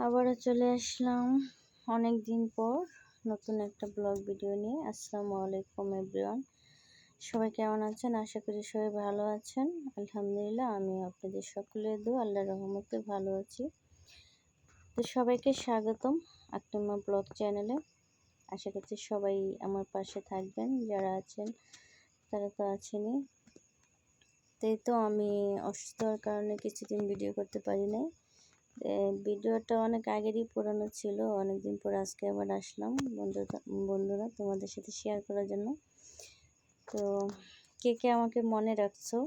আবারও চলে আসলাম অনেক দিন পর নতুন একটা ব্লগ ভিডিও নিয়ে। আসসালামু আলাইকুম এভরিওয়ান, সবাই কেমন আছেন? আশা করি সবাই ভালো আছেন। আলহামদুলিল্লাহ, আমি আপনাদের সকলের দোয়া আল্লাহর রহমতে ভালো আছি। তো সবাইকে স্বাগতম আকলিমা ব্লগ চ্যানেলে। আশা করছি সবাই আমার পাশে থাকবেন, যারা আছেন তারা তো আছেনই। তো আমি অসুস্থ হওয়ার কারণে কিছুদিন ভিডিও করতে পারি নাই। ভিডিওটা অনেক আগেরই পুরানো ছিল, অনেকদিন পর আজকে আবার আসলাম বন্ধুরা তোমাদের সাথে শেয়ার করার জন্য। তো কে কে আমাকে মনে রাখছো,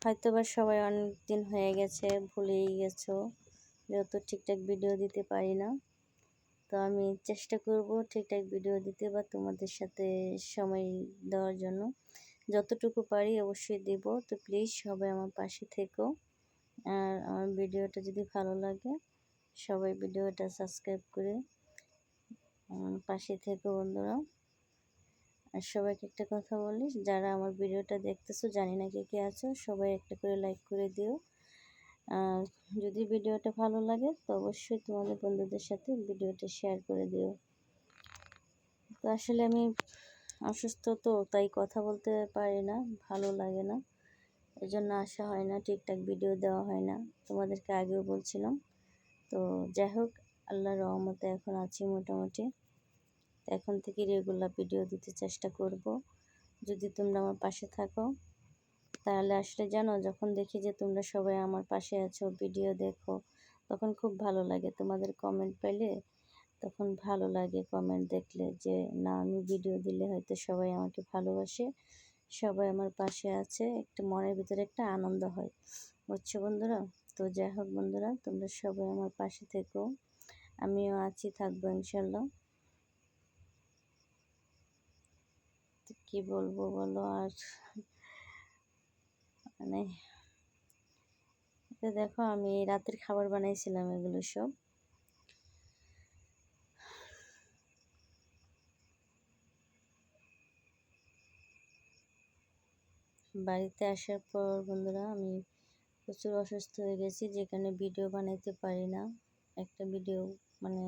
হয়তো বা সবাই অনেক দিন হয়ে গেছে, ভুলেই গেছো যেহেতু ঠিকঠাক ভিডিও দিতে পারি না। তো আমি চেষ্টা করব ঠিকঠাক ভিডিও দিতে বা তোমাদের সাথে সময় দেওয়ার জন্য। যতটুকু পারি অবশ্যই দেব। তো প্লিজ সবাই আমার পাশে থেকো। আর আমার ভিডিওটা যদি ভালো লাগে সবাই ভিডিওটা সাবস্ক্রাইব করে পাশে থেকো বন্ধুরা। আর সবাইকে একটা কথা বলি, যারা আমার ভিডিওটা দেখতেছো, জানি না কে কে আছো, সবাই একটা করে লাইক করে দিও। আর যদি ভিডিওটা ভালো লাগে তো অবশ্যই তোমাদের বন্ধুদের সাথে ভিডিওটা শেয়ার করে দিও। তো আসলে আমি অসুস্থ, তো তাই কথা বলতে পারি না, ভালো লাগে না, এজন্য আসা হয় না, ঠিকঠাক ভিডিও দেওয়া হয় না, তোমাদেরকে আগেও বলছিলাম। তো যাই হোক, আল্লাহর রহমতে এখন আছি মোটামুটি। এখন থেকে রেগুলার ভিডিও দিতে চেষ্টা করব। যদি তোমরা আমার পাশে থাকো তাহলে আসলে জানো, যখন দেখি যে তোমরা সবাই আমার পাশে আছো, ভিডিও দেখো, তখন খুব ভালো লাগে। তোমাদের কমেন্ট পেলে তখন ভালো লাগে, কমেন্ট দেখলে যে না, আমি ভিডিও দিলে হয়তো সবাই আমাকে ভালোবাসে, সবাই আমার পাশে আছে, একটা মনের ভিতরে একটা আনন্দ হয়, বুঝছো বন্ধুরা? তো যাই হোক বন্ধুরা, তোমরা সবাই আমার পাশে থেকো, আমিও আছি, থাকবো ইনশাল্লাহ। কি বলবো বলো আর, মানে দেখো, আমি রাতের খাবার বানাইছিলাম, এগুলো সব বাড়িতে আসার পর বন্ধুরা আমি প্রচুর অসুস্থ হয়ে গেছি, যেখানে ভিডিও বানাইতে পারি না। একটা ভিডিও মানে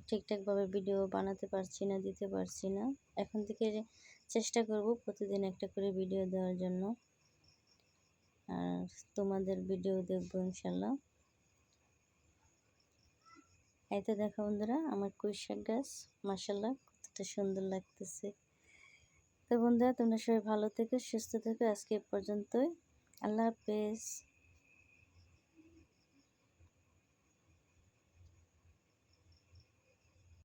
ঠিকঠাকভাবে ভিডিও বানাতে পারছি না, দিতে পারছি না। এখন থেকে চেষ্টা করব প্রতিদিন একটা করে ভিডিও দেওয়ার জন্য, আর তোমাদের ভিডিও দেখবো ইনশাল্লাহ। এই তো দেখো বন্ধুরা, আমার পুঁইশাক গাছ মাশাল্লাহ কতটা সুন্দর লাগতেছে। তো বন্ধুরা, তোমরা সবাই ভালো থেকো, সুস্থ থেকো। আজকে এ পর্যন্তই, আল্লাহ হাফেজ।